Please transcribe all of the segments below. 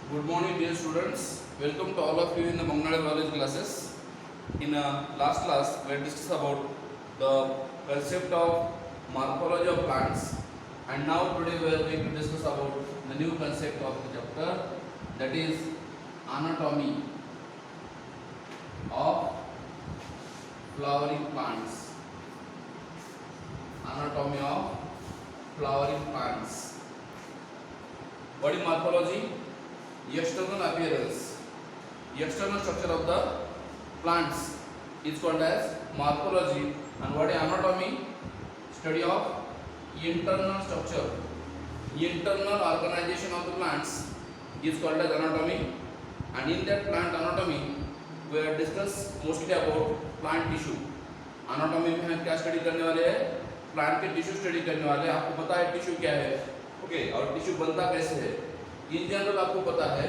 Good morning, dear students. Welcome to all of you in the Mangnade College classes. In last class, we discussed about the concept of morphology of plants, and now today we are going to discuss about the new concept of the chapter, that is anatomy of flowering plants. Anatomy of flowering plants. What is morphology? External appearance, external structure of the plants is called as morphology. And what is anatomy? Study of internal structure, internal organization of the plants is called as anatomy. And in that plant anatomy we have discussed mostly about plant tissue. anatomy में हम क्या study करने वाले हैं? Plant के tissue study करने वाले हैं. आपको पता है टिश्यू क्या है, ओके, और टिश्यू बनता कैसे है. इन जनरल आपको पता है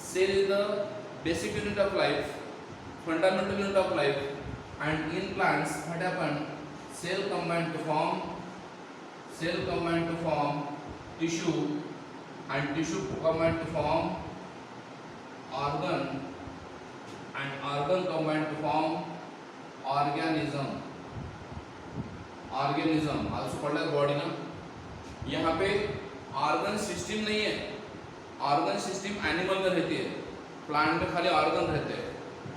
cell is the basic unit of life, fundamental unit of life, and in plants what happen, cell combine to form tissue, and tissue combine to form organ, and organ combine to form organism also called as body ना. यहाँ पे organ system नहीं है. Organ system animal में रहती है, plant में खाली ऑर्गन रहते हैं.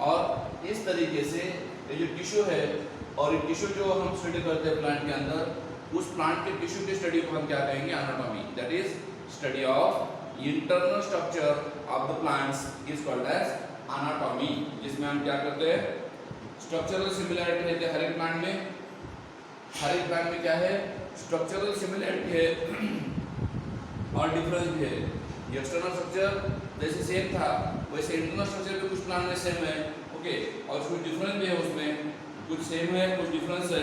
और इस तरीके से ये जो टिश्यू है, और ये टिश्यू जो हम स्टडी करते हैं प्लांट के अंदर, उस प्लांट के टिश्यू की स्टडी को हम क्या कहेंगे? Anatomy. That is study of internal structure of the plants is called as anatomy. जिसमें हम क्या करते हैं? स्ट्रक्चरल सिमिलैरिटी रहती है हर एक प्लांट में. हर एक प्लांट में क्या है? स्ट्रक्चरल सिमिलैरिटी है और डिफरेंस भी है. एक्सटर्नल स्ट्रक्चर जैसे सेम था वैसे इंटरनल स्ट्रक्चर भी कुछ प्लांट में सेम है, ओके, और कुछ डिफरेंस भी है. उसमें कुछ सेम है, कुछ डिफरेंस है.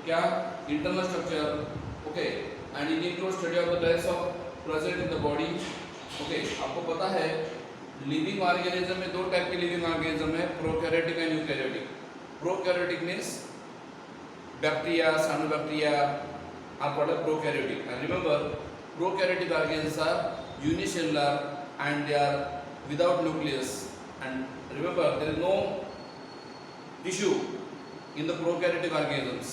क्या? Internal structure, okay, and it include study of the types of present in the body. Okay, आपको पता है लिविंग ऑर्गेनिज्म में दो टाइप के लिविंग ऑर्गेनिज्म है, prokaryotic and eukaryotic. Prokaryotic means bacteria, cyanobacteria are called as prokaryotic. And remember, prokaryotic organisms are unicellular and they are without nucleus. And remember, there is no tissue in the prokaryotic organisms.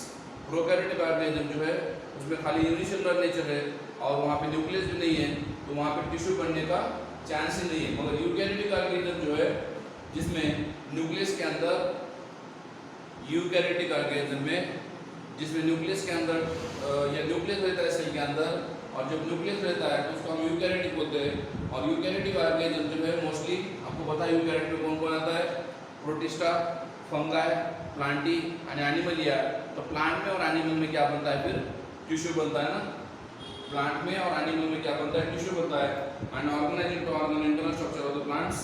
prokaryotic organism जो है उसमें खाली unicellular nature है और वहाँ पे nucleus भी नहीं है, तो वहाँ पे टिश्यू बनने का चांस ही नहीं है. मगर यूकैरियोटिक ऑर्गेनिज्म जो है जिसमें न्यूक्लियस के अंदर, यूकैरियोटिक ऑर्गेनिज्म में जिसमें न्यूक्लियस के अंदर या न्यूक्लियस रहता है सेल के अंदर, और जब न्यूक्लियस रहता है तो उसको हम यूकैरियोटिक बोलते हैं. और यूकैरियोटिक ऑर्गेनिज्म जो है मोस्टली आपको पता है यूकैरियोट में कौन कौन आता है? Protista, fungi, Plantae and Animalia. तो प्लांट में और एनिमल में क्या बनता है? फिर टिश्यू बनता है ना. प्लांट में और एनिमल में क्या बनता है? टिश्यू बनता है. And organise into organ internal structure of the plants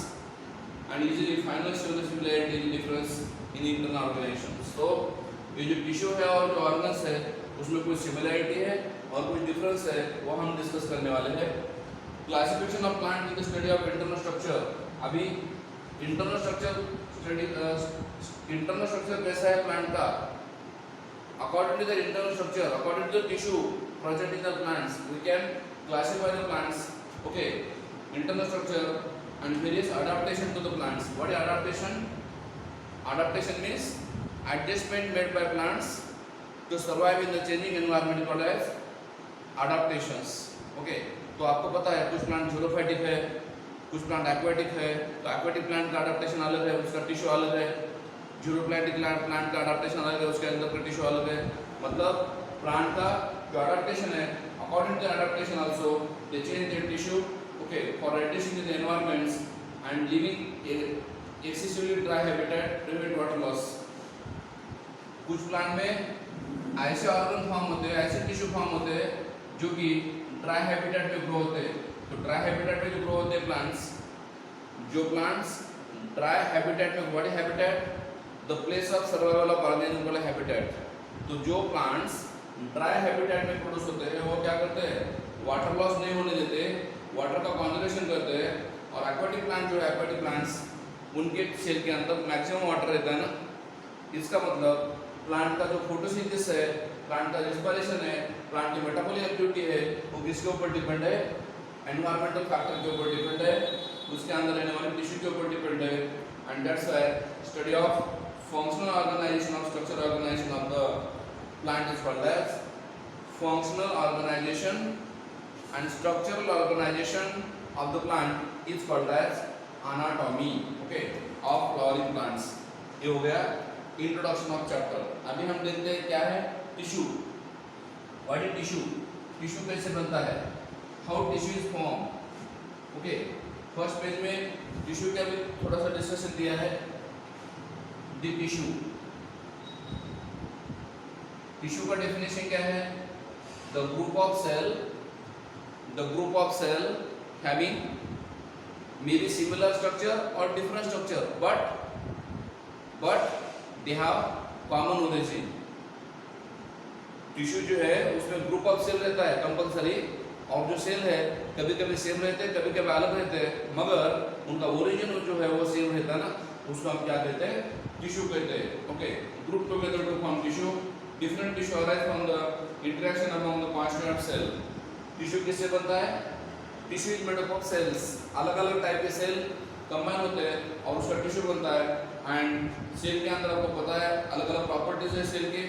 and easily final similarity in difference in internal organisation. तो ये जो टिश्यू है और जो ऑर्गन्स है उसमें कुछ सिमिलैरिटी है और कुछ डिफरेंस है, वो हम डिस्कस करने वाले हैं. Classification of plant with study of internal structure. अभी internal structure study, internal structure कैसा है प्लांट का? According to the internal structure, according to the tissue present in the plants, we can classify the plants. Okay, internal structure and various adaptation to the plants. What is adaptation? Adaptation means adjustment made by plants to survive in the changing environment called as adaptations. Okay, तो आपको पता है कुछ plant ज़ीरोफाइटिक है, कुछ plant aquatic है. तो aquatic plant का अडाप्टेशन अलग है, उसका टिश्यू अलग है. ज़ीरोप्लांटिक प्लांट का अडाप्टेशन अलग है, उसके अंदर का टिश्यू अलग है. मतलब प्लांट का जो अडाप्टेशन है, according to adaptation also they change their tissue, okay, for adjusting to the environments and living excessively dry habitat, prevent water loss. कुछ प्लांट में ऐसे ऑर्गन फॉर्म होते हैं, ऐसे टिश्यू फॉर्म होते हैं जो कि ड्राई हैबिटेट में ग्रो होते हैं. तो ड्राई हैबिटेट में जो ग्रो होते हैं प्लांट्स, जो प्लांट्स ड्राई हैबिटेट में, body habitat the place of survival of organism called habitat. तो जो प्लांट्स ड्राई हैबिटेट में प्रोड्यूस होते हैं वो क्या करते हैं? वाटर लॉस नहीं होने देते, वाटर का कंजर्वेशन करते हैं. और एक्वाटिक प्लांट जो है, एक्वाटिक प्लांट्स, उनके सेल के अंदर मैक्सिमम वाटर रहता है ना. इसका मतलब प्लांट का जो फोटोसिंथेसिस है, प्लांट का रेस्पिरेशन है, प्लांट की मेटाबॉलिक एक्टिविटी है, वो किसके ऊपर डिपेंड है? एनवायरमेंटल फैक्टर के ऊपर डिपेंड है, उसके अंदर रहने वाले टिश्यू के ऊपर डिपेंड है। And that's why study of functional organisation of structure organisation of the plant is called as functional organisation and structural organisation of the plant is called as anatomy, okay, of flowering plants. ये हो गया introduction of chapter. अभी हम देखते हैं क्या है tissue. What is tissue? Tissue कैसे बनता है? How tissue is form. Okay, first page में टिश्यू का भी थोड़ा सा डिस्कशन दिया है। द टिश्यू, टिश्यू का डेफिनेशन क्या है? The group of cell having may be similar structure और different structure but they have common origin. Tissue जो है उसमें ग्रुप ऑफ सेल रहता है कंपलसरी, और जो सेल है कभी कभी सेम रहते हैं, कभी कभी अलग रहते हैं, मगर उनका ओरिजिन जो है वो सेम रहता है ना, उसको हम क्या कहते हैं? टिश्यू कहते हैं। Okay, group together to form tissue. Different tissue arise from the interaction among the constituent cell. Tissue किससे बनता है? Tissue is made up of cells, अलग अलग टाइप के सेल कंबाइन होते हैं और उसका टिश्यू बनता है। एंड सेल के अंदर आपको पता है अलग अलग प्रॉपर्टीज है सेल की।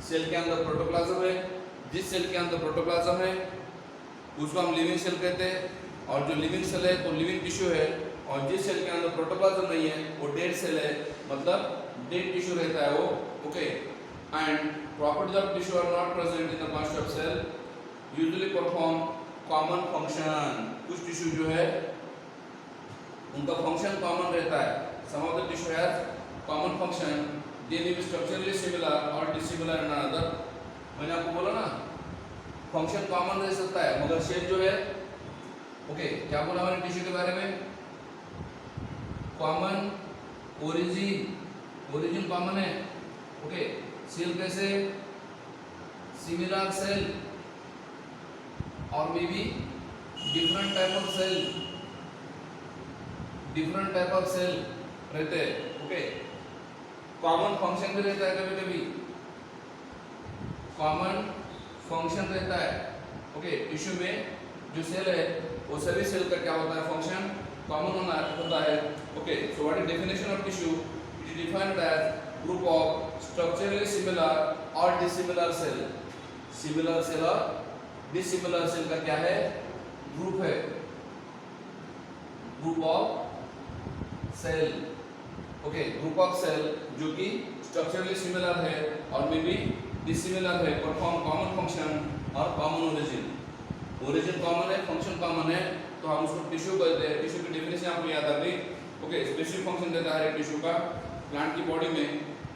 सेल के अंदर प्रोटोप्लाज्म है, जिस सेल के अंदर प्रोटोप्लाज्म है उसको हम लिविंग सेल कहते हैं, और जो लिविंग सेल है तो लिविंग टिश्यू है, और जिस सेल के अंदर प्रोटोप्लाज्म नहीं है वो डेड सेल है, मतलब डेड टिश्यू रहता है वो। Okay, and properties of tissue are not present in the constituent cell, usually perform common function. कुछ टिश्यू जो है उनका फंक्शन कॉमन रहता है। Some of the tissue has common function, they may be structurally similar और dissimilar in another. मैंने आपको बोला ना फंक्शन कॉमन रह सकता है मगर शेप जो है, ओके, क्या बोला मैंने टिश्यू के बारे में? कॉमन ओरिजिन कॉमन है। ओके, सेल कैसे? सिमिलर सेल और may be different type of cell रहते हैं। ओके, कॉमन फंक्शन भी रहता है, कभी कभी कॉमन फंक्शन रहता है। ओके, टिश्यू में जो सेल है वो सभी सेल का क्या होता है? फंक्शन कॉमन होता है। Okay, so what is definition of tissue? It is defined as group of structurally similar और डिसिमिलर सेल। सिमिलर सेल और डिसिमिलर सेल का क्या है? ग्रुप है, group of cell. Okay, group of cell जो कि स्ट्रक्चरली सिमिलर है और मे बी डिसिमिलर है, परफॉर्म कॉमन फंक्शन और कॉमन ओरिजिन कॉमन है, फंक्शन कॉमन है, तो हम उसको टिश्यू कहते हैं। टिश्यू की डेफिनेशन आपको याद आ गई। ओके, स्पेसिफिक फंक्शन देता है टिश्यू का प्लांट की बॉडी में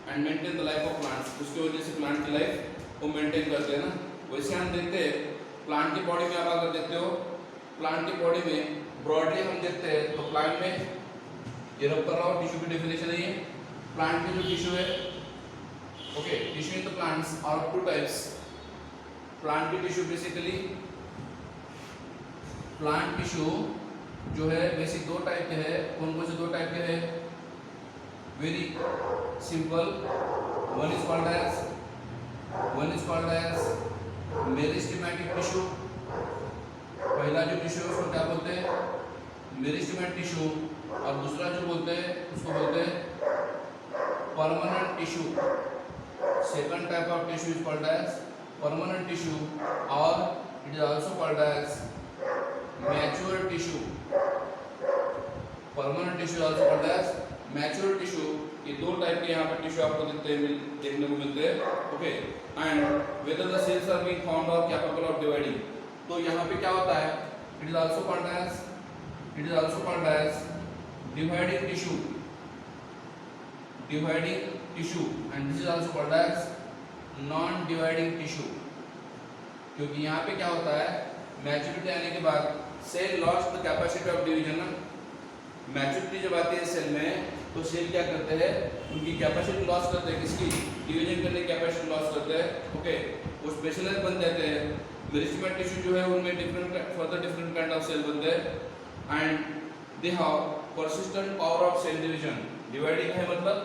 and maintain the life of plants. उसकी वजह से प्लांट की लाइफ को मेंटेन करते हैं ना। वैसे हम देखते हैं प्लांट की बॉडी में, आप अगर देखते हो प्लांट की बॉडी में ब्रॉडली हम देखते हैं तो प्लांट में ये रब कर रहा हूँ, टिश्यू की डेफिनेशन है ये। प्लांट की जो टिश्यू है, okay, tissue in the plants are of two types. Plant की टिश्यू बेसिकली, प्लांट टिश्यू जो है बेसिक दो टाइप के है। कौन कौन से दो टाइप के है? Very simple, one is called as meristematic tissue. पहला जो टिश्यू है उसको क्या बोलते हैं? मेरिस्टेमेटिक टिश्यू, और दूसरा जो बोलते हैं उसको बोलते हैं permanent tissue. Second type of tissue is called as permanent tissue, और it is also called as mature tissue. Permanent tissue also called as mature tissue. ये दो टाइप के यहाँ पर टिश्यू आपको देखने को मिलते हैं। Okay, and whether the cells are being found और कैपेबल ऑफ डिवाइडिंग। तो यहाँ पे क्या होता है? It is also called as dividing tissue and this is also called as non dividing tissue। क्योंकि यहाँ पे क्या होता है? मैच्योरिटी आने के बाद cell lost the capacity of division. Maturity जब आती है सेल में तो सेल क्या करते हैं? उनकी कैपेसिटी लॉस करते हैं। किसकी? डिवीजन करने की कैपेसिटी लॉस करते हैं। ओके, वो स्पेशलाइज बन जाते हैं। मेरिस्टेमेटिक टिश्यू जो है उनमें डिफरेंट काइंड ऑफ सेल बनते हैं and they have persistent power of cell division। Dividing है मतलब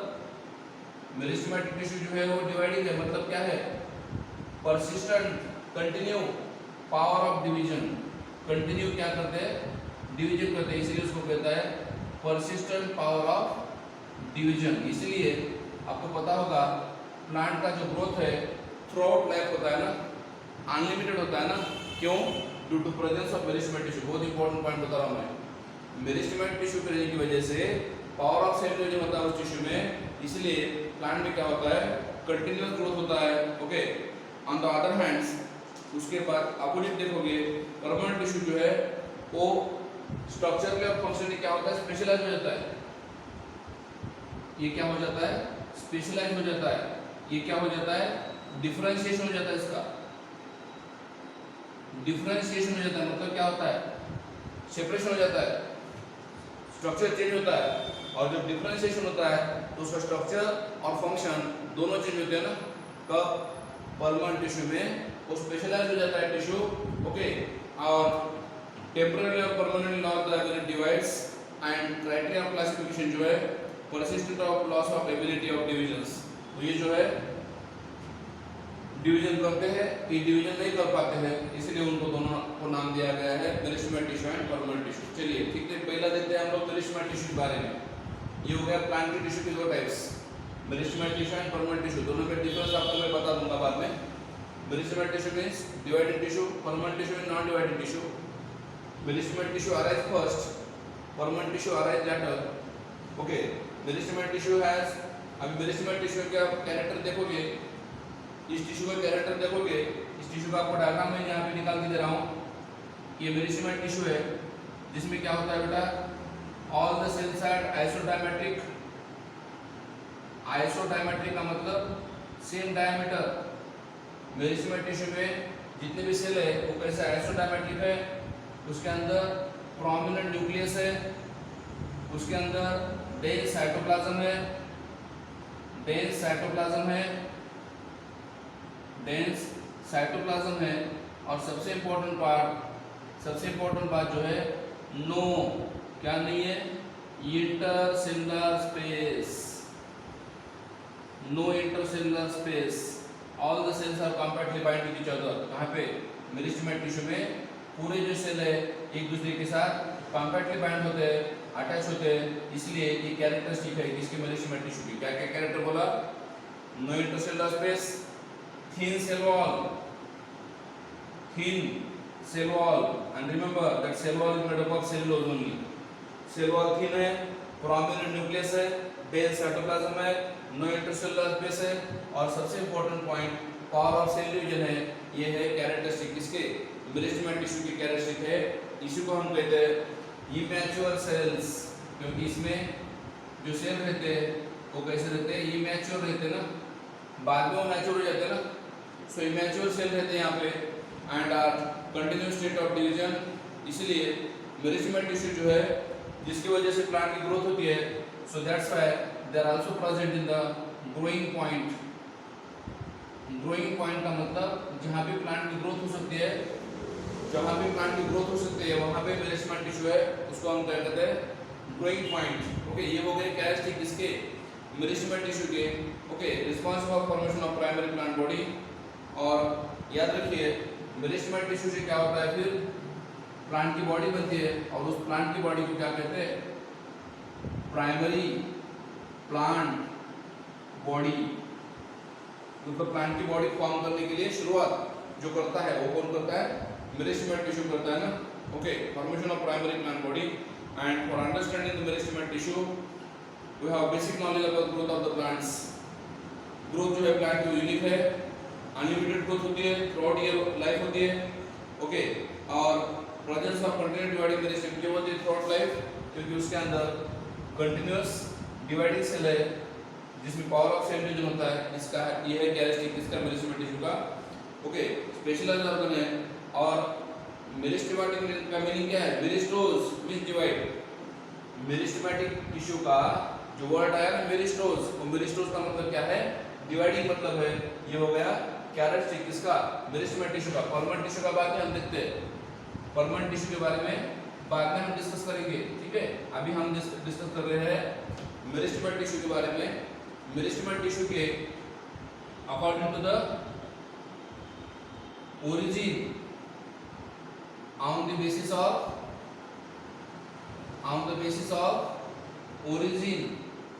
मेरिस्टेमेटिक टिश्यू जो है वो डिवाइडिंग है, मतलब क्या है? persistent, continue power of division। Continue क्या करते हैं, डिवीजन करते हैं, इसलिए उसको कहता है परसिस्टेंट पावर ऑफ डिवीजन। इसलिए आपको पता होगा प्लांट का जो ग्रोथ है थ्रू आउट लाइफ होता है ना, अनलिमिटेड होता है ना, क्यों? Due to presence of meristematic tissue. बहुत इंपॉर्टेंट पॉइंट बता रहा हूँ मैं, मेरिस्टेमेटिक टिश्यू के रहने की वजह से पावर ऑफ सेल डिवीजन होता है उस टिश्यू में, इसलिए प्लांट में क्या होता है, कंटिन्यूअस ग्रोथ होता है। Okay, on the other hands उसके बाद अपोजिट देखोगे, परमानेंट टिश्यू जो है वो स्ट्रक्चर और फंक्शन क्या होता है, स्पेशलाइज हो जाता है। ये क्या हो जाता है, स्पेशलाइज हो जाता है। ये क्या हो जाता है, डिफरेंशिएशन हो जाता है, इसका डिफरेंशिएशन हो जाता है। मतलब क्या होता है, सेपरेशन हो जाता है, स्ट्रक्चर चेंज होता है। और जब डिफरेंशिएशन होता है तो उसका स्ट्रक्चर और फंक्शन दोनों चेंज होते हैं ना। कब? परमानेंट टिश्यू में वो स्पेशलाइज हो जाता है टिश्यू। ओके, और टेम्पररी और permanent law of the ability divides and criteria of classification जो है persistent of loss of ability of divisions. तो ये जो है डिवीजन करते हैं, ये डिवीजन नहीं कर पाते हैं, इसलिए उनको दोनों को नाम दिया गया है meristematic tissue and permanent tissue. चलिए ठीक है, पहला देखते हैं हम लोग मेरिस्टेमेटिक टिश्यू के बारे में। ये हो गया प्लांट के टिश्यू के दो types, meristematic tissue and permanent tissue. दोनों में डिफरेंस आपको मैं बता दूंगा बाद में। Meristematic tissue means divided tissue, permanent tissue means non divided tissue. Meristematic tissue arise first, permanent tissue arise later. Okay, meristematic tissue has, अभी मेरिस्टेमेटिक टिश्यू का कैरेक्टर देखोगे, इस टिश्यू का कैरेक्टर देखोगे, इस टिश्यू का आपको डायग्राम में यहाँ पे निकाल के दे रहा हूँ। ये मेरिस्टेमेटिक टिश्यू है जिसमें क्या होता है बेटा, all the cells are isodiametric. Isodiametric का मतलब सेम डायमीटर। मेरिस्टेमेटिक टिश्यू में जितने भी सेल है वो कैसे आइसोडायमेट्रिक है। उसके अंदर प्रोमिनेंट न्यूक्लियस है, उसके अंदर डेंस साइटोप्लाज्म है, डेंस साइटोप्लाज्म है, डेंस साइटोप्लाज्म है। और सबसे इम्पोर्टेंट पार्ट जो है, नो क्या नहीं है, intercellular space. No intercellular space, all the cells are compactly bind with each other. कहाँ पे? मेरिस्टेमेटिक टिश्यू में पूरे जो सेल है एक दूसरे के साथ कॉम्पैक्टली बाइंड होते हैं, अटैच होते हैं, इसलिए ये कैरेक्टरिस्टिक है इसके मेरिस्टेमेटिक टिश्यू की। क्या क्या कैरेक्टर बोला? No intercellular space, thin cell wall, thin cell wall, and remember that cell wall is made up of cellulose only. Cell wall thin है, prominent nucleus है, dense cytoplasm है, no intercellular space है, और सबसे important point power of cell division है। ये है characteristic किसके? मेरिस्टेमेटिक टिश्यू की कैरेक्टरिस्टिक है। इसी को हम कहते हैं इमैच्योर सेल्स, क्योंकि इसमें जो सेल रहते हैं वो कैसे रहते हैं, इमैच्योर रहते हैं ना, बाद में वो मैच्योर हो जाते हैं ना। सो इमैच्योर सेल रहते हैं यहाँ पे and are continuous state of division. इसलिए मेरिस्टेमेटिक टिश्यू जो है जिसकी वजह से प्लांट की ग्रोथ होती है, so that's why they are also present in the growing point. Growing point का मतलब जहाँ भी प्लांट की ग्रोथ हो सकती है, जहाँ भी प्लांट की ग्रोथ हो सकती है वहाँ पे मेरिस्टेमेटिक टिश्यू है, उसको हम क्या कहते हैं, ग्रोइंग पॉइंट। ओके, ये हो गए कैरेक्टरिस्टिक किसके? मेरिस्टेमेटिक टिश्यू के। Okay, responsible for formation of primary plant body. और याद रखिए मेरिस्टेमेटिक टिश्यू से क्या होता है, फिर प्लांट की बॉडी बनती है, और उस प्लांट की बॉडी को क्या कहते हैं, प्राइमरी प्लांट बॉडी। मतलब प्लांट की बॉडी फॉर्म करने के लिए शुरुआत जो करता है वो कौन करता है? मेरिस्टेमेटिक टिश्यू करता है ना। Okay, formation of primary plant body. And for understanding the meristematic tissue we have basic knowledge about growth of the plants. Growth जो है प्लांट की यूनिक है, अनलिमिटेड ग्रोथ होती है, थ्रू आउट ईयर लाइफ होती है। ओके, और presence of continuous dividing meristem क्यों होती है थ्रू आउट लाइफ? क्योंकि उसके अंदर कंटिन्यूअस डिवाइडिंग सेल है जिसमें पावर ऑफ सेल डिवीजन होता है। इसका ये है कैरेक्टरिस्टिक इसका मेरिस्टेमेटिक टिश्यू का। ओके, स्पेशलाइज्ड ऑर्गन है। और मेरिस्टेमेटिक का मीनिंग क्या है? मेरिस्टोज मींस डिवाइड। मेरिस्टेमेटिक टिश्यू का जो वर्ड आया ना मेरिस्टोज, वो मेरिस्टोज का मतलब क्या है? डिवाइडिंग मतलब है। ये हो गया कैरेक्टरिस्टिक किसका? मेरिस्टेमेटिक टिश्यू का। परमानेंट टिश्यू का बाद में हम देखते हैं, परमानेंट टिश्यू के बारे में बाद में हम डिस्कस करेंगे, ठीक है। अभी हम डिस्कस कर रहे हैं मेरिस्टेमेटिक टिश्यू के बारे में। मेरिस्टेमेटिक टिश्यू के according to the origin on the basis of origin,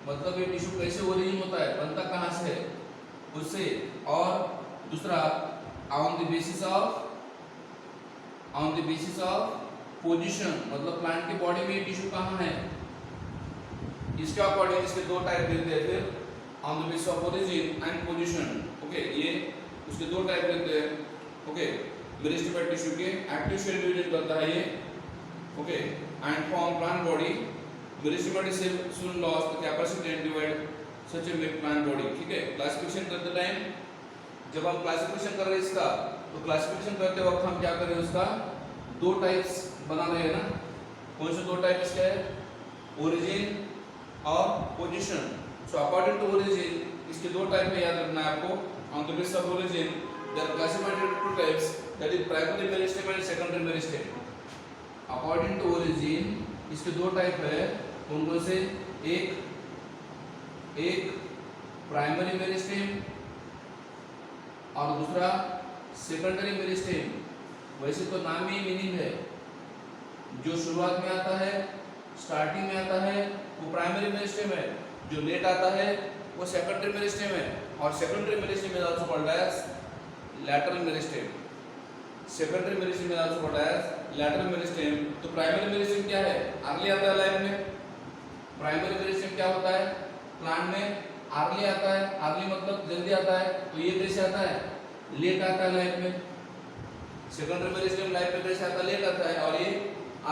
मतलब ये टिश्यू कैसे ओरिजिन होता है, बनता कहाँ से है उससे। और दूसरा on the basis of position, मतलब प्लांट की बॉडी में ये टिश्यू कहाँ है, इसके अकॉर्डिंग इसके दो टाइप देते हैं फिर, on the basis of origin and position. Okay, ये उसके दो टाइप देते हैं। ओके, मेरिस्टेमेटिक टिश्यू के एक्टिव सेल डिवीजन करता है ये। Okay, and form plant body, meristematic cell soon lost the capacity and divide such a big plant body। ठीक है, क्लासिफिकेशन करते टाइम, जब हम क्लासिफिकेशन कर रहे हैं इसका, तो क्लासिफिकेशन करते वक्त हम क्या कर रहे हैं, उसका दो टाइप्स बना रहे हैं ना। कौन से दो टाइप इसके है, ओरिजिन और position. So according to origin इसके दो टाइप में याद रखना है आपको। On the basis of origin they are classified into two types, that is primary meristem and secondary meristem. According to origin इसके दो टाइप है, कौन से, एक प्राइमरी मेरिस्टेम और दूसरा सेकेंडरी मेरिस्टेम। वैसे तो नाम ही मीनिंग है, जो शुरुआत में आता है, स्टार्टिंग में आता है वो प्राइमरी मेरिस्टेम है, जो लेट आता है वो सेकेंडरी मेरिस्टेम है। और secondary meristem is also called as lateral meristem. Secondary meristem is also called as lateral meristem. तो प्राइमरी मेरिस्टेम क्या है, अर्ली आता है लाइफ में। प्राइमरी मेरिस्टेम क्या होता है, प्लांट में अर्ली आता है, अर्ली मतलब जल्दी आता है, तो ये कैसे आता है, लेट आता है लाइफ में। सेकेंडरी मेरिस्टेम लाइफ में कैसे आता है, लेट आता है, और ये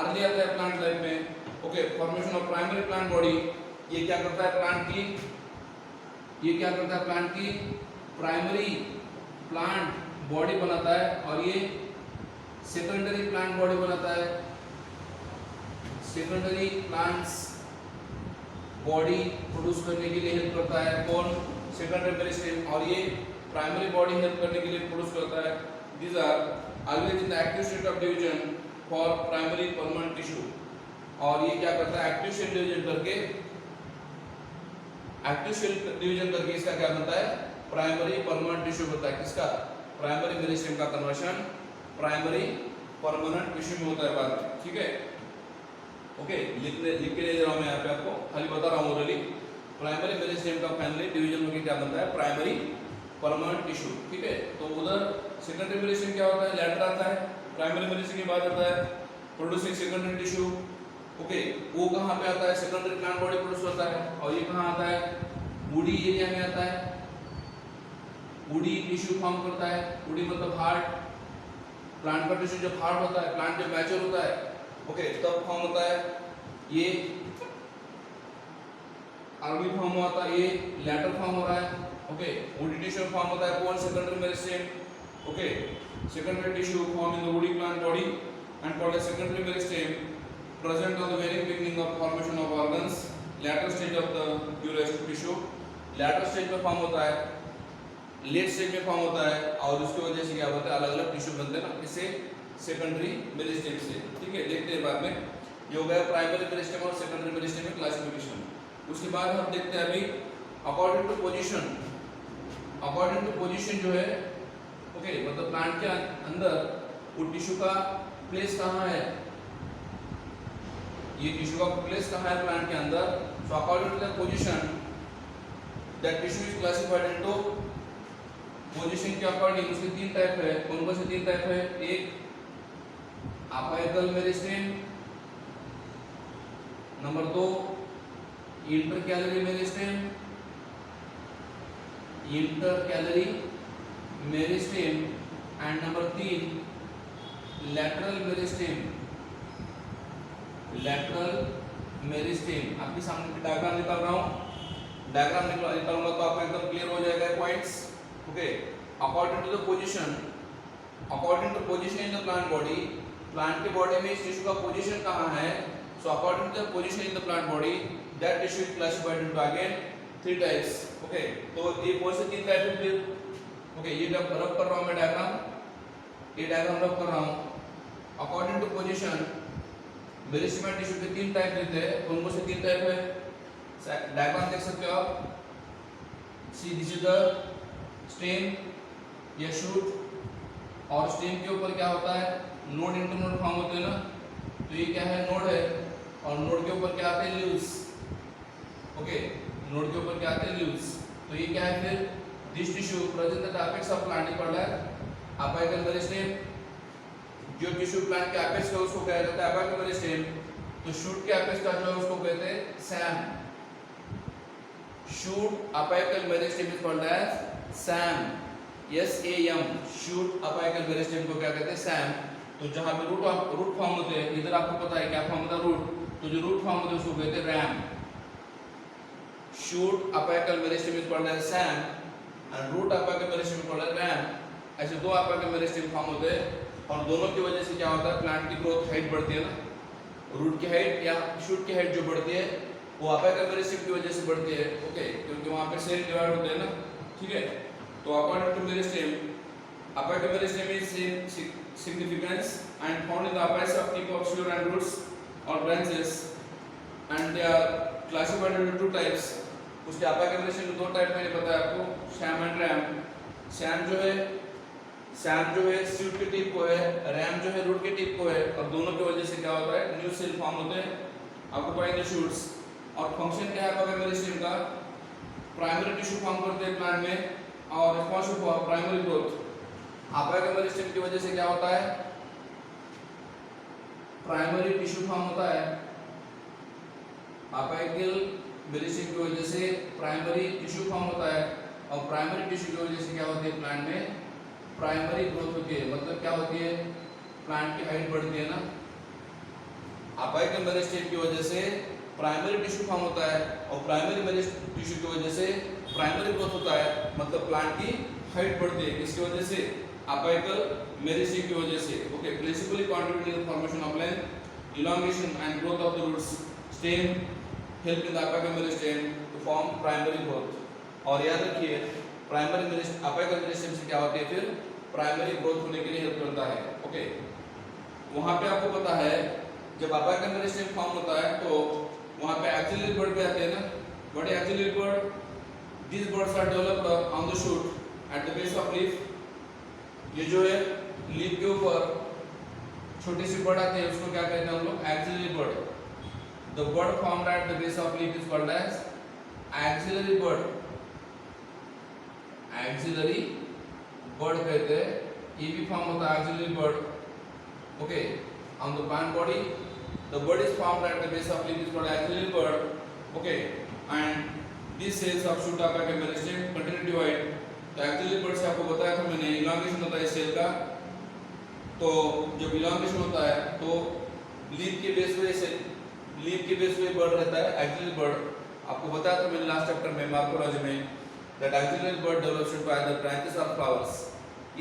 अर्ली आता है प्लांट लाइफ में। Okay, formation of primary plant body, ये क्या करता है प्लांट की प्राइमरी प्लांट बॉडी बनाता है, और ये सेकेंडरी प्लांट बॉडी बनाता है। सेकेंडरी प्लांट्स बॉडी प्रोड्यूस करने के लिए हेल्प करता है कौन, सेकेंडरी मेरिस्टेम, और ये प्राइमरी बॉडी हेल्प करने के लिए प्रोड्यूस करता है। These are always in the active state of division for primary permanent tissue. और ये क्या करता है, एक्टिव सेल डिवीजन करके इसका क्या बनता है, प्राइमरी परमानेंट टिश्यू बनता है। किसका, प्राइमरी मेरिस्टेम का कन्वर्शन प्राइमरी परमानेंट टिश्यू में होता है बाद में। ठीक है, ओके, लिख के ले जा रहा हूं मैं यहाँ पे, आपको खाली बता रहा हूँ ओरली। प्राइमरी मेरिस्टेम का फाइनली डिवीजन होकर क्या बनता है, प्राइमरी परमानेंट टिश्यू। ठीक है, तो उधर सेकेंडरी मेरिस्टेम क्या होता है, लैटर आता है, प्राइमरी मेरिस्टेम के बाद आता है प्रोड्यूसिंग सेकेंडरी टिश्यू। ओके, वो कहाँ पे आता है, सेकेंडरी प्लांट बॉडी प्रोड्यूस होता है, और ये कहाँ आता है, वुडी एरिया में आता है। वुडी टिश्यू फॉर्म करता है, वुडी मतलब हार्ड, प्लांट का टिश्यू जब हार्ड होता है, प्लांट जब मैच्योर होता है, ओके, तब फॉर्म होता है ये अर्ली फॉर्म होता है, ये लैटर फॉर्म हो रहा है। ओके, वुडी टिश्यू फॉर्म होता है कौन, secondary meristem. Okay, secondary tissue form in the woody plant body and called as secondary meristem, present on the very beginning of formation of organs, later stage of the uric tissue। later stage में form होता है, late stage में form होता है, और उसकी वजह से क्या होता है, अलग अलग टिश्यू बनते हैं ना, इससे सेकेंडरी मेरिस्टेम से। ठीक है, देखते हैं बाद में, ये हो गया प्राइमरी मेरिस्टेम और सेकेंडरी मेरिस्टेम में क्लासिफिकेशन। उसके बाद हम देखते हैं अभी according to position. According to position जो है, ओके, मतलब प्लांट के अंदर वो टिश्यू का प्लेस कहाँ है, ये टिश्यू का प्लेस कहाँ है प्लांट के अंदर। So according to the position that tissue is classified into, position के अकॉर्डिंग उसके तीन टाइप है। कौन से तीन टाइप है, एक apical meristem, number 2 intercalary meristem, and number 3 lateral meristem. आपके सामने डायग्राम निकाल रहा हूँ, डायग्राम निकालूंगा तो आपको एकदम क्लियर हो जाएगा points. Okay, according to the position in the plant body, plant के बॉडी में इस टिश्यू का पोजीशन कहाँ है। So according to the position in the plant body that tissue is classified into again 3 types. Okay, तो ये कौन से 3 टाइप है। ओके, ये जब रब कर रहा हूँ मैं डायग्राम, ये डायग्राम रब कर रहा हूँ। According to position meristematic tissue के 3 टाइप देते हैं। कौन से 3 टाइप है, डायग्राम देख सकते हो आप। See this is the stem या शूट, और स्टेम के ऊपर क्या होता है, नोड इंटरनोड फॉर्म होते हैं ना, तो ये क्या है, नोड है, और नोड के ऊपर क्या आते हैं, लीव्स। ओके, नोड के ऊपर क्या आते हैं, लीव्स। तो ये क्या है फिर, this tissue present the apex of plant पढ़ रहा है अपिकल मेरिस्टेम। जो टिश्यू प्लांट के एपेक्स है उसको क्या कहते हैं, अपिकल मेरिस्टेम। तो शूट के एपेक्स का जो है उसको कहते हैं SAM. Shoot apical meristem is called as SAM, SAM, shoot apical meristem को क्या कहते हैं, सैम। तो जहां पे रूट फॉर्म होते हैं, इधर आपको पता है क्या फॉर्म होता है, रूट। तो जो रूट फॉर्म होते हैं उसको कहते हैं RAM. Shoot apical meristem is called as SAM and root apical meristem is called as RAM. ऐसे दो अपिकल मेरिस्टेम फॉर्म होते हैं, और दोनों की वजह से क्या होता है, प्लांट की ग्रोथ हाइट बढ़ती है ना। रूट की हाइट या शूट की हाइट जो बढ़ती है वो अपिकल मेरिस्टेम की वजह से बढ़ती है। ओके, क्योंकि वहां पे सेल डिवाइड होते हैं ना, ठीक है। तो according to meristem, apical meristem is significance and found in the apex of tip of shoot and roots or branches, and they are classified into two types. उसके अपिकल मेरिस्टेम में दो type मैंने बताया आपको, सैम एंड रैम। सैम जो है shoot के tip को है, रैम जो है रूट के टिप को है, और दोनों की वजह से क्या होता है, न्यू सेल फॉर्म होते हैं ऑक्यूपाइंग द शूट्स। और फंक्शन क्या है अपिकल मेरिस्टेम का, प्राइमरी टिश्यू फॉर्म करते हैं प्लांट में और responsible for primary growth. Apical meristem की वजह से क्या होता है, प्राइमरी टिश्यू फॉर्म होता है। अपिकल मेरिस्टेम की वजह से प्राइमरी टिश्यू फॉर्म होता है, और प्राइमरी टिश्यू की वजह से क्या होती है, प्लांट में प्राइमरी ग्रोथ होती है। मतलब क्या होती है, प्लांट की हाइट बढ़ती है ना। अपिकल मेरिस्टेम की वजह से प्राइमरी टिश्यू फॉर्म होता है, और प्राइमरी टिश्यू की वजह से प्राइमरी ग्रोथ होता है, मतलब प्लांट की हाइट बढ़ती है। किसकी वजह से, अपिकल मेरिस्टेम की वजह से। Okay, principally contributing in the formation of length, elongation and growth of the roots stem help in the apical meristem to form primary growth। और याद रखिए, प्राइमरी मेरिस्टेम अपिकल मेरिस्टेम से क्या होती है, फिर प्राइमरी ग्रोथ होने के लिए हेल्प करता है। ओके, वहां पे आपको पता है जब अपिकल मेरिस्टेम फॉर्म होता है तो वहां पे एक्सिलरी बर्ड भी आते हैं ना। What is axillary bud, these birds are developed on the shoot at the base of leaf। ये जो है लीफ के ऊपर छोटी सी बर्ड आते हैं, उसको क्या कहते हैं हम लोग, axillary bud. The bud formed at the base of leaf is called as axillary bud. Axillary bud कहते हैं, ये भी फॉर्म होता है axillary bud. Okay, on the plant body the bud is formed at the base of leaf is called axillary bud. Okay, and these cells of shoot apical meristem continue to divide। तो axillary bud से आपको बताया था मैंने, elongation होता है cell का। तो जब इलांगेशन होता है तो लीफ के बेस पे बर्ड रहता है एक्सिलरी बर्ड। आपको बताया था मैंने लास्ट चैप्टर में मॉर्फोलॉजी में, that axillary bud develops into either branches और फ्लावर्स।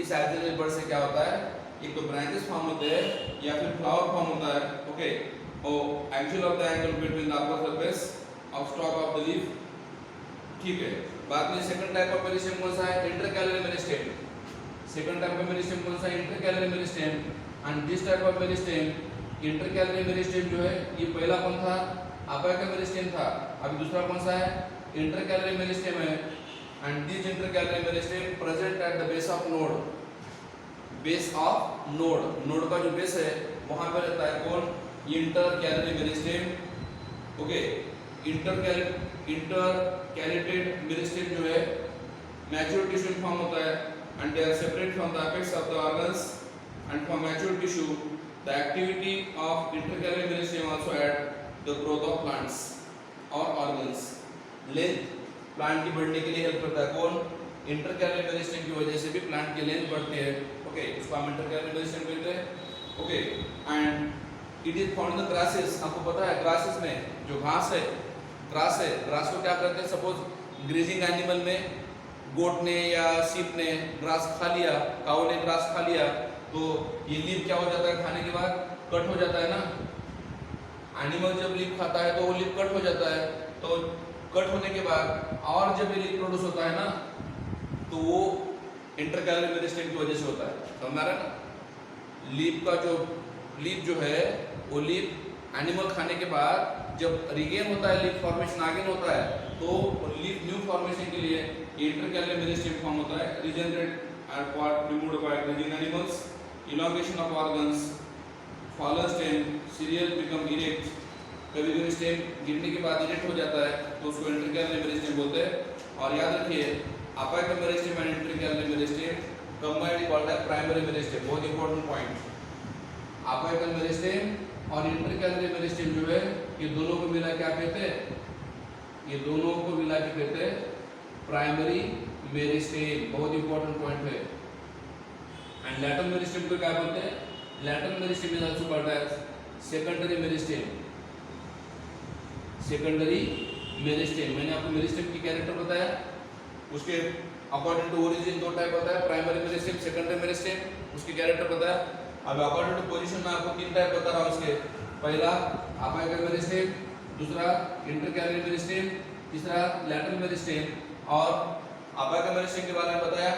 इस एक्सिलरी बर्ड से क्या होता है, एक तो ब्रांचेस फॉर्म होते हैं या फिर फ्लावर फॉर्म होता है। ओके, और axial of the angle between the upper surface of stock of the leaf, ठीक है। बाद में सेकंड टाइप ऑफ मेरिस्टेम कौन सा है, intercalary meristem. Second type of meristem कौन सा है, intercalary meristem. And this type of meristem, intercalary meristem जो है, ये पहला कौन था, अपिकल मेरिस्टेम था। अभी दूसरा कौन सा है, इंटरकैलरी मेरिस्टेम है। And this intercalary meristem present at the base of node. Base of node, node का जो बेस है वहां पे रहता है कौन, intercalary meristem. Okay, intercalated meristem जो है मैच्योर टिश्यू फॉर्म होता है, and they are separate from the apex of the organs and from mature tissue the activity of intercalary meristem also aid the growth of plants और organs. Length plant की बढ़ने के लिए help करता है कौन, इंटरकैलरी मेरिस्टेम की वजह से भी प्लांट की लेंथ बढ़ती है। ओके, उसको हम इंटरकैलरी मेरिस्टेम कहते हैं। Okay, and it is found in the grasses. आपको पता है ग्रासेस में जो घास है, ग्रास है, ग्रास को क्या करते हैं, सपोज ग्रेजिंग एनिमल में गोट ने या सीप ने ग्रास खा लिया, काऊ ने ग्रास खा लिया, तो ये लीफ क्या हो जाता है, खाने के बाद कट हो जाता है ना। एनिमल जब लीफ खाता है तो वो लीफ कट हो जाता है, तो कट होने के बाद और जब ये लीफ प्रोड्यूस होता है ना, तो वो इंटरकैलरी मेरिस्टेम की वजह से होता है। समझ आ रहा है ना। लीफ जो है वो लीफ एनिमल खाने के बाद जब रिगेन होता है, लीफ फॉर्मेशन आगे होता है, तो लीफ न्यू फॉर्मेशन के लिए इंटरकैलरी मेरिस्टेम फॉर्म होता है। Regenerate are part removed by grazing animals elongation of organs, fallen stem, cereal become erect, कभी कभी स्टेम गिरने के बाद इरेक्ट हो जाता है तो उसको इंटरकैलरी मेरिस्टेम बोलते हैं। और याद रखिए apical meristem and intercalary meristem combined called है प्राइमरी मेरिस्टेम। बहुत इंपॉर्टेंट पॉइंट, अपिकल मेरिस्टेम और इंटरकैलरी मेरिस्टेम जो है ये दोनों को मिला क्या कहते हैं, ये दोनों को मिला के कहते हैं प्राइमरी मेरिस्टेम। बहुत इंपॉर्टेंट पॉइंट है। एंड लैटरल मेरिस्टेम को क्या बोलते हैं, lateral meristem is also called as secondary meristem. Secondary meristem, मैंने आपको मेरिस्टेम की कैरेक्टर बताया, उसके अकॉर्डिंग टू ओरिजिन दो टाइप होता है, प्राइमरी मेरिस्टेम, सेकेंडरी मेरिस्टेम, उसकी कैरेक्टर बताया। अब अकॉर्डिंग टू पोजीशन में आपको तीन टाइप बता रहा हूँ उसके, पहला अपिकल मेरिस्टेम, दूसरा इंटरकैलरी मेरिस्टेम, तीसरा लैटरल मेरिस्टेम। और अपिकल मेरिस्टेम के बारे में बताया,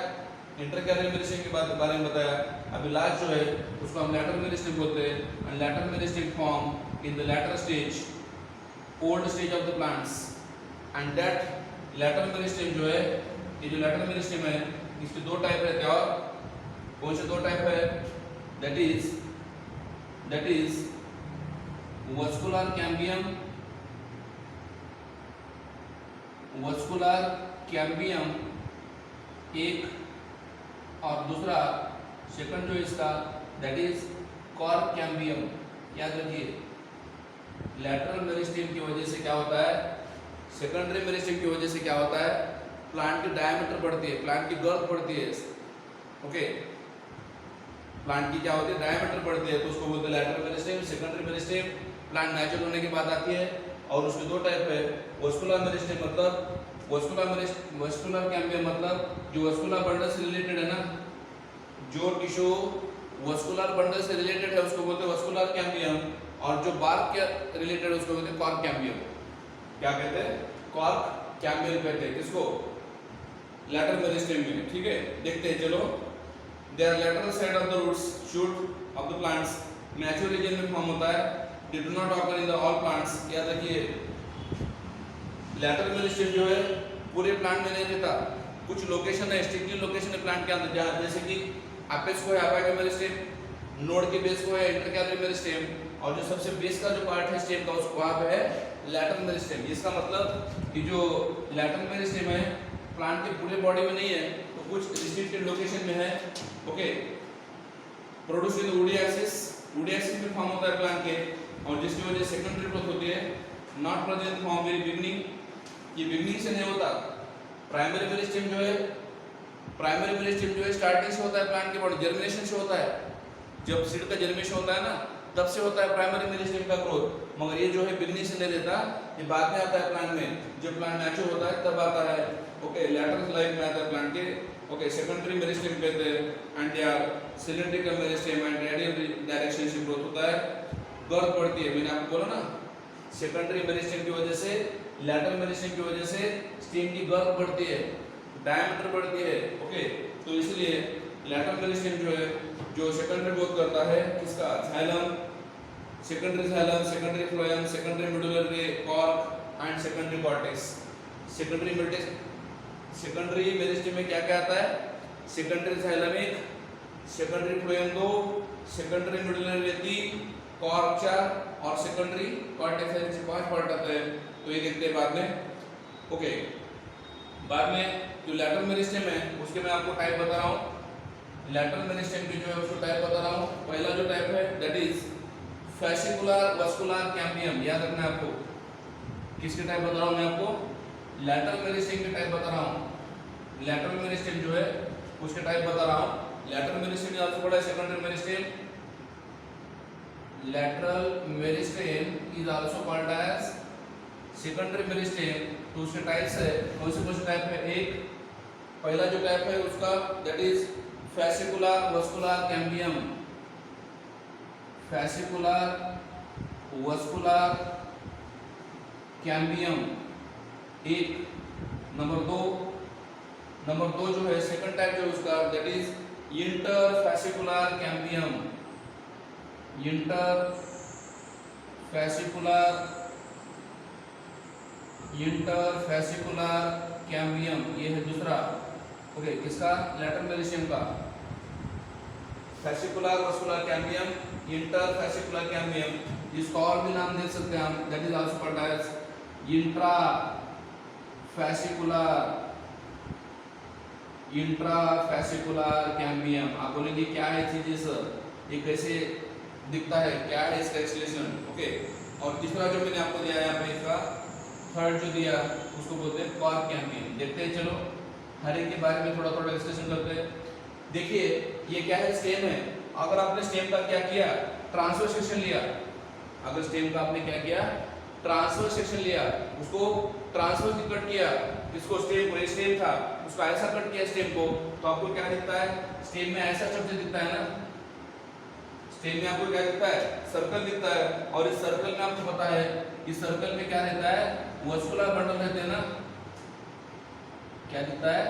इंटरकैलरी मेरिस्टेम के बारे में बताया। अभी लास्ट जो है उसको हम लैटरल मेरिस्टेम बोलते हैं। And lateral meristem form in the latter stage, old stage of the plants. And that lateral meristem जो है, ये जो लैटरल मेरिस्टेम है इसके दो टाइप रहते हैं। और कौन से दो टाइप है, that is vascular cambium, vascular cambium एक, और दूसरा सेकंड जो इसका दैट इज कॉर्क कैम्बियम। याद रखिए लैटरल मेरिस्टेम की वजह से क्या होता है, सेकेंडरी मेरिस्टेम की वजह से क्या होता है, प्लांट की डायमीटर बढ़ती है, प्लांट की गर्थ बढ़ती है। ओके, प्लांट की क्या होती है, डायमीटर बढ़ती है, तो उसको बोलते हैं lateral meristem. Secondary meristem plant mature होने के बाद आती है और उसके दो टाइप है, वस्कुलर मेरिस्टेम मतलब वस्कुलर कैम्बियम मतलब जो वस्कुलर बंडल से रिलेटेड है ना, जो टिश्यू वस्कुलर बंडल से रिलेटेड है उसको बोलते हैं वस्कुलर कैम्बियम, और जो बार्क के रिलेटेड है उसको बोलते हैं कॉर्क कैम्बियम। क्या कहते हैं, कॉर्क कैम्बियम कहते हैं किसको, लैटरल मेरिस्टेम में। ठीक है, देखते हैं चलो। They are lateral side of the roots shoot of the plants, mature region में फॉर्म होता है, they do not occur in the all plants. याद रखिए लैटरल मेरिस्टेम जो है पूरे प्लांट में नहीं रहता, कुछ लोकेशन है, स्ट्रिक्टली लोकेशन है प्लांट के अंदर, जहाँ जैसे कि एपेक्स को है अपिकल मेरिस्टेम, नोड के बेस को है इंटरकैलरी मेरिस्टेम, और जो सबसे बेस का जो पार्ट है स्टेम का उसको वहाँ पे है लैटरल मेरिस्टेम। इसका मतलब कि जो लैटरल मेरिस्टेम है प्लांट के पूरे बॉडी में नहीं है, तो कुछ रिस्ट्रिक्टेड लोकेशन में है। Okay, produce in woody axis, woody axis में फॉर्म होता है प्लांट के, और जिसकी वजह से सेकेंडरी ग्रोथ होती है। Not present form in beginning, ये बिगनिंग से नहीं होता। प्राइमरी मेरिस्टेम जो है स्टार्टिंग से होता है प्लांट के बॉडी, जर्मिनेशन से होता है, जब सीड का जर्मिनेशन होता है ना तब से होता है प्राइमरी मेरिस्टेम का ग्रोथ। मगर ये जो है बिगनिंग से नहीं रहता, ये बाद में आता है प्लांट में, जब प्लांट मैच्योर होता है तब आता है। ओके, लैटरल लाइफ में आता है प्लांट के। ओके, सेकेंडरी मेरिस्टेम कहते हैं, and they are cylindrical meristem and radial direction से ग्रोथ होता है, गर्थ बढ़ती है। मैंने आपको बोला ना सेकेंडरी मेरिस्टेम की वजह से, लैटरल मेरिस्टेम की वजह से स्टेम की गर्थ बढ़ती है, डायमीटर बढ़ती है। ओके, तो इसलिए लैटरल मेरिस्टेम जो है जो सेकेंडरी ग्रोथ करता है किसका, xylem, secondary xylem, secondary phloem, secondary medullary cork and secondary cortex. Secondary meristem में क्या क्या आता है, सेकेंडरी जाइलम एक, सेकेंडरी फ्लोएम दो, सेकेंडरी मेडुलरी तीन, कॉर्क चार, और सेकेंडरी कॉर्टेक्स से 5 पार्ट आता है। तो ये देखते हैं बाद में। ओके, बाद में जो लैटरल मेरिस्टेम है उसके मैं आपको टाइप बता रहा हूँ। लैटरल मेरिस्टेम की जो है उसको टाइप बता रहा हूँ। पहला जो टाइप है that is fascicular vascular cambium. याद रखना है आपको, किसके टाइप बता रहा हूँ मैं आपको, लैटरल मेरिस्टेम के टाइप बता रहा हूँ। लैटरल मेरिस्टेम जो है उसके टाइप बता रहा हूँ। Lateral meristem also called as secondary meristem, lateral meristem is also called as secondary meristem. तो उसके टाइप्स है, कौन से टाइप है, एक पहला जो टाइप है उसका that is fascicular vascular cambium, fascicular vascular cambium एक। नंबर दो जो है सेकंड टाइप जो उसका that is interfascicular cambium, interfascicular cambium, ये है दूसरा। ओके, किसका, लैटरल मेरिस्टेम का। Fascicular vascular cambium, interfascicular cambium, इसका और भी नाम दे सकते हैं हम, that is also called as intrafascicular cambium. आप बोलेंगे क्या है चीजें सर, ये कैसे दिखता है, क्या है इसका एक्सप्लेनेशन, ओके। और तीसरा जो मैंने आपको दिया यहाँ पे, इसका थर्ड जो दिया उसको बोलते हैं कॉर्क कैम्बियम। देखते हैं, चलो हर एक के बारे में थोड़ा थोड़ा डिस्कशन करते हैं। देखिए ये क्या है, स्टेम है। अगर आपने स्टेम का क्या किया, ट्रांसफर सेक्शन लिया, अगर स्टेम का आपने क्या किया, ट्रांसफर सेक्शन लिया, उसको ट्रांसफर कट किया, इसको स्टेम को, स्टेम था उसको ऐसा कट किया स्टेम को, तो आपको क्या दिखता है, स्टेम में ऐसा स्ट्रक्चर दिखता है ना, स्टेम में आपको क्या दिखता है, सर्कल दिखता है। और इस सर्कल में आपको पता है, इस सर्कल में क्या रहता है, वस्कुलर बंडल रहते हैं ना, क्या दिखता है,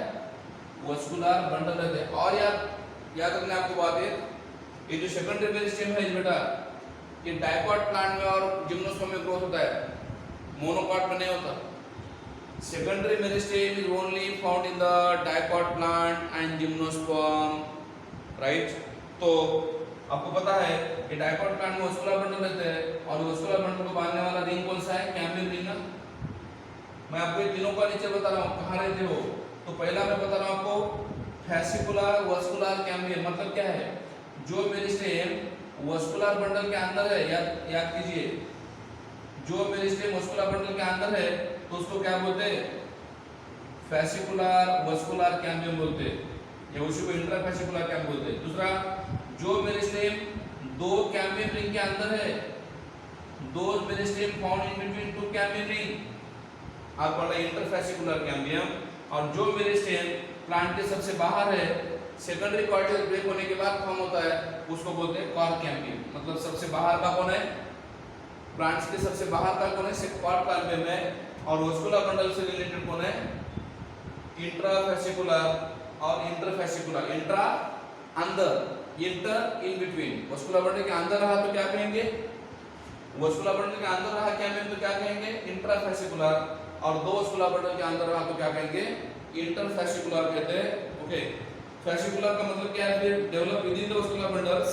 वस्कुलर बंडल रहते हैं। और याद रखना आपको बात है, ये जो सेकेंडरी मेरिस्टेम है बेटा, ये डाइकॉट प्लांट में और जिम्नोस्पर्म में ग्रोथ होता है, मोनोकॉट में नहीं होता। Secondary meristem is only found in the dicot plant and gymnosperm, right. तो आपको पता है कि डाइकॉट प्लांट में वस्कुलर बंडल रहते हैं, और वस्कुलर बंडल को बांधने वाला रिंग कौन सा है, कैम्बियम रिंग ना। मैं आपको ये तीनों का नीचे बता रहा हूँ कहाँ रहते हो। तो पहला मैं बता रहा हूँ आपको, फैसिकुलर वस्कुलर कैम्बियम मतलब क्या है, जो मेरिस्टेम वस्कुलर बंडल के अंदर है, याद कीजिए, जो मेरिस्टेम वस्कुलर बंडल के अंदर है तो उसको क्या बोलते हैं, फैसिकुलर वस्कुलर कैम्बियम बोलते हैं, या उसी को इंट्राफैसिकुलर कैम्बियम बोलते हैं। दूसरा, जो मेरिस्टेम दो कैम्बियम रिंग के अंदर है, दो meristem found in between two cambium ring are called interfascicular cambium. और जो मेरिस्टेम प्लांट के सबसे बाहर है, सेकेंडरी कॉर्टेक्स ब्रेक होने के बाद फॉर्म होता है, उसको बोलते हैं कॉर्क कैम्बियम। मतलब सबसे बाहर का कौन है, प्लांट्स के सबसे बाहर का कौन है, कॉर्क कैम्बियम है। और वस्कुलर बंडल से रिलेटेड कौन है, इंट्राफैसिकुलर और इंटरफैसिकुलर। इंट्रा अंदर, inter in between. Vascular bundle के अंदर रहा तो क्या कहेंगे, वस्कुलर बंडल के अंदर रहा कैम्बियम तो क्या कहेंगे, इंट्राफैसिकुलर। और दो वस्कुलर बंडल के अंदर रहा तो क्या कहेंगे, इंटरफैसिकुलर कहते हैं, ओके। फैसिकुलर का मतलब क्या है, फिर develop with in the vascular bundles,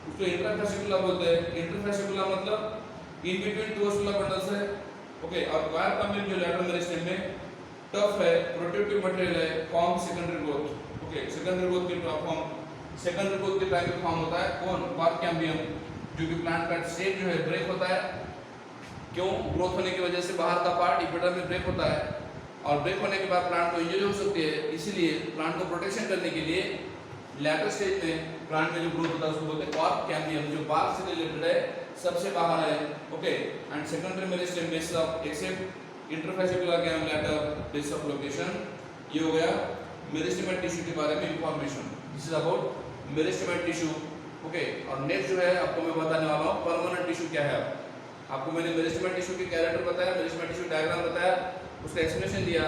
उसको इंटरफैसिकुलर बोलते हैं। इंटरफैसिकुलर मतलब इन बिटवीन टू वस्कुलर बंडल्स है, ओके। और कॉर्क कैम्बियम जो लैटरल मेरिस्टेम में टफ है, प्रोटेक्टिव मटेरियल है, form secondary growth, okay. Secondary growth के फॉर्म, सेकेंडरी ग्रोथ के टाइम पे फॉर्म होता है कौन, कॉर्क कैम्बियम, जो कि प्लांट का स्टेम जो है ब्रेक होता है। क्यों, ग्रोथ होने की वजह से बाहर का पार्ट इक्वेटर में ब्रेक होता है, और ब्रेक होने के बाद प्लांट को इंजरी हो सकती है। इसीलिए प्लांट को प्रोटेक्शन करने के लिए लैटर स्टेज में प्लांट में जो ग्रोथ होता है उसको बोलते हैं कॉर्क कैम्बियम, जो बार्क से रिलेटेड है, सबसे बाहर है, okay. And secondary meristem base of except interfascicular cambium later base of location. ये हो गया मेरिस्टेमेट टिश्यू के बारे में information. This is about meristematic tissue, okay. और नेक्स्ट जो है आपको मैं बताने वाला हूँ परमानेंट टिश्यू क्या है। आपको मैंने मेरिस्टेमेट टिश्यू के कैरेक्टर बताया, मेरिस्टेमेट टिश्यू डायग्राम बताया, उसका एक्सप्लेनेशन दिया।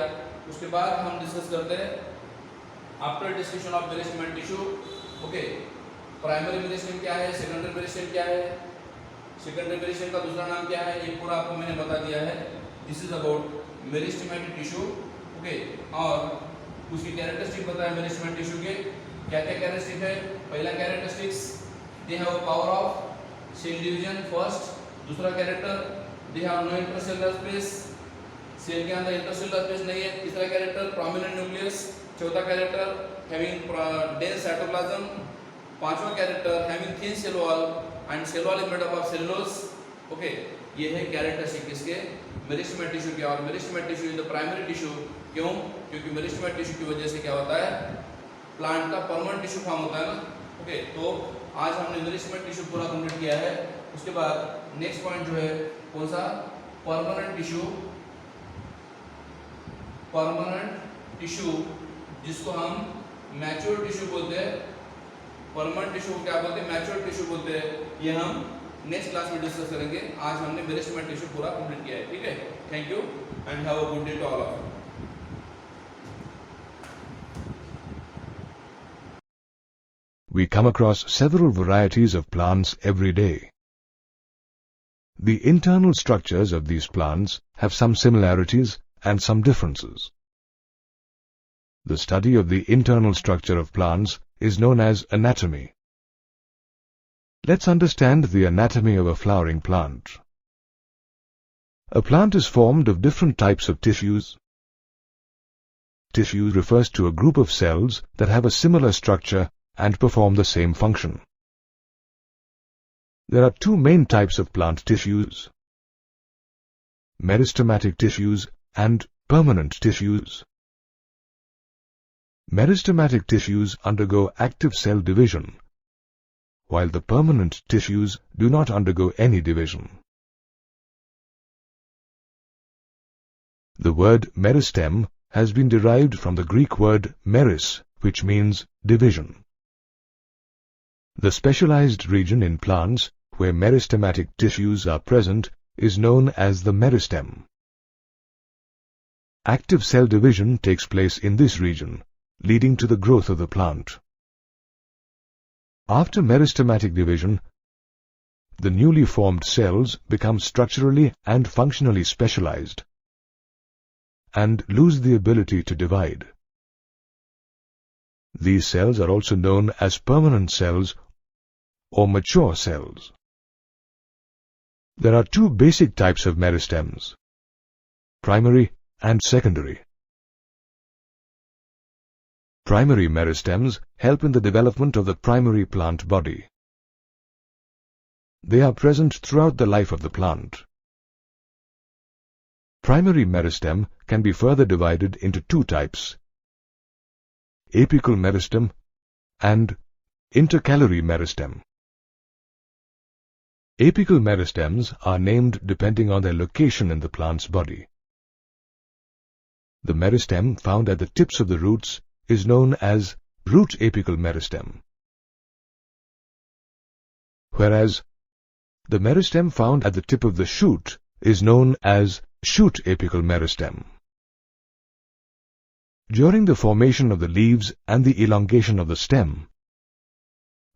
उसके बाद हम डिस्कस करते हैं after discussion of meristematic tissue, okay, primary meristem क्या है, सेकेंडरी मेरिस्टेम क्या है, सेकेंडरी मेरिस्टेम का दूसरा नाम क्या है, ये पूरा आपको मैंने बता दिया है। This is about meristematic tissue, okay. और उसकी कैरेक्टरिस्टिक बताया मेरिस्टेमेटिक टिश्यू के, क्या क्या कैरेक्टरिस्टिक है। पहला characteristics, they have power of cell division first. दूसरा character, they have no intercellular space, cell के अंदर इंटरसेलुलर स्पेस नहीं है। तीसरा कैरेक्टर, प्रोमिनेंट न्यूक्लियस। चौथा कैरेक्टर, हैविंग डेंस साइटोप्लाज्म। पांचवा character, having thin cell wall and cell wall is made up of cellulose, okay. ये है कैरेक्टरिस्टिक किसके, मेरिस्टेमेट टिश्यू के। और meristematic tissue is the primary tissue, क्यों, क्योंकि मेरिस्टेमेट टिश्यू की वजह से क्या होता है, प्लांट का परमानेंट टिश्यू फॉर्म होता है ना, ओके। तो आज हमने मेरिस्टेमेट टिश्यू पूरा कंप्लीट किया है। उसके बाद नेक्स्ट पॉइंट जो है कौन सा, परमानेंट टिश्यू। परमानेंट टिश्यू जिसको हम मैच्योर टिश्यू बोलते हैं, परमानेंट टिश्यू क्या बोलते हैं, मैच्योर टिश्यू बोलते हैं। ये हम नेक्स्ट क्लास में डिस्कस करेंगे। आज हमने मेरिस्टेमेट टिश्यू पूरा कंप्लीट किया है, ठीक है। Thank you and have a good day to all of you. We come across several varieties of plants every day. The internal structures of these plants have some similarities and some differences. The study of the internal structure of plants is known as anatomy. Let's understand the anatomy of a flowering plant. A plant is formed of different types of tissues. Tissue refers to a group of cells that have a similar structure and perform the same function. There are two main types of plant tissues: meristematic tissues and permanent tissues. Meristematic tissues undergo active cell division, while the permanent tissues do not undergo any division. The word meristem has been derived from the Greek word meris, which means division. The specialized region in plants where meristematic tissues are present is known as the meristem. Active cell division takes place in this region, leading to the growth of the plant. After meristematic division, the newly formed cells become structurally and functionally specialized and lose the ability to divide. These cells are also known as permanent cells or mature cells. There are two basic types of meristems: primary and secondary. Primary meristems help in the development of the primary plant body. They are present throughout the life of the plant. Primary meristem can be further divided into two types: apical meristem and intercalary meristem. Apical meristems are named depending on their location in the plant's body. The meristem found at the tips of the roots is known as root apical meristem, whereas the meristem found at the tip of the shoot is known as shoot apical meristem. During the formation of the leaves and the elongation of the stem,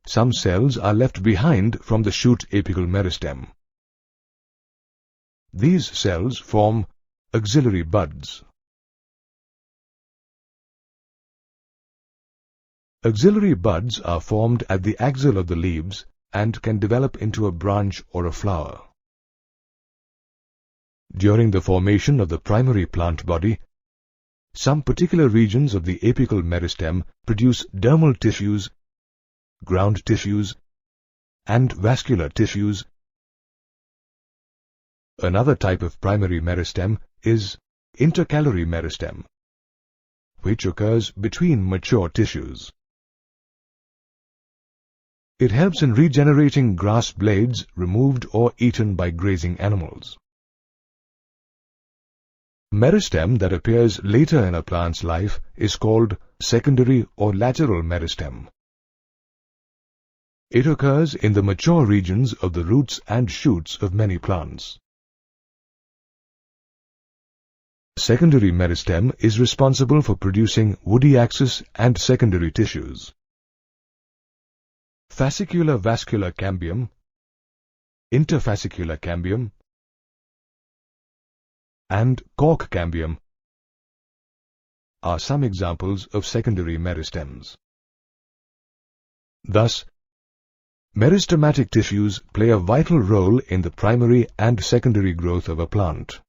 some cells are left behind from the shoot apical meristem. These cells form axillary buds. Axillary buds are formed at the axil of the leaves and can develop into a branch or a flower. During the formation of the primary plant body, some particular regions of the apical meristem produce dermal tissues, ground tissues, and vascular tissues. Another type of primary meristem is intercalary meristem, which occurs between mature tissues. It helps in regenerating grass blades removed or eaten by grazing animals. Meristem that appears later in a plant's life is called secondary or lateral meristem. It occurs in the mature regions of the roots and shoots of many plants. Secondary meristem is responsible for producing woody axis and secondary tissues. Fascicular vascular cambium, interfascicular cambium, and cork cambium are some examples of secondary meristems. Thus, meristematic tissues play a vital role in the primary and secondary growth of a plant.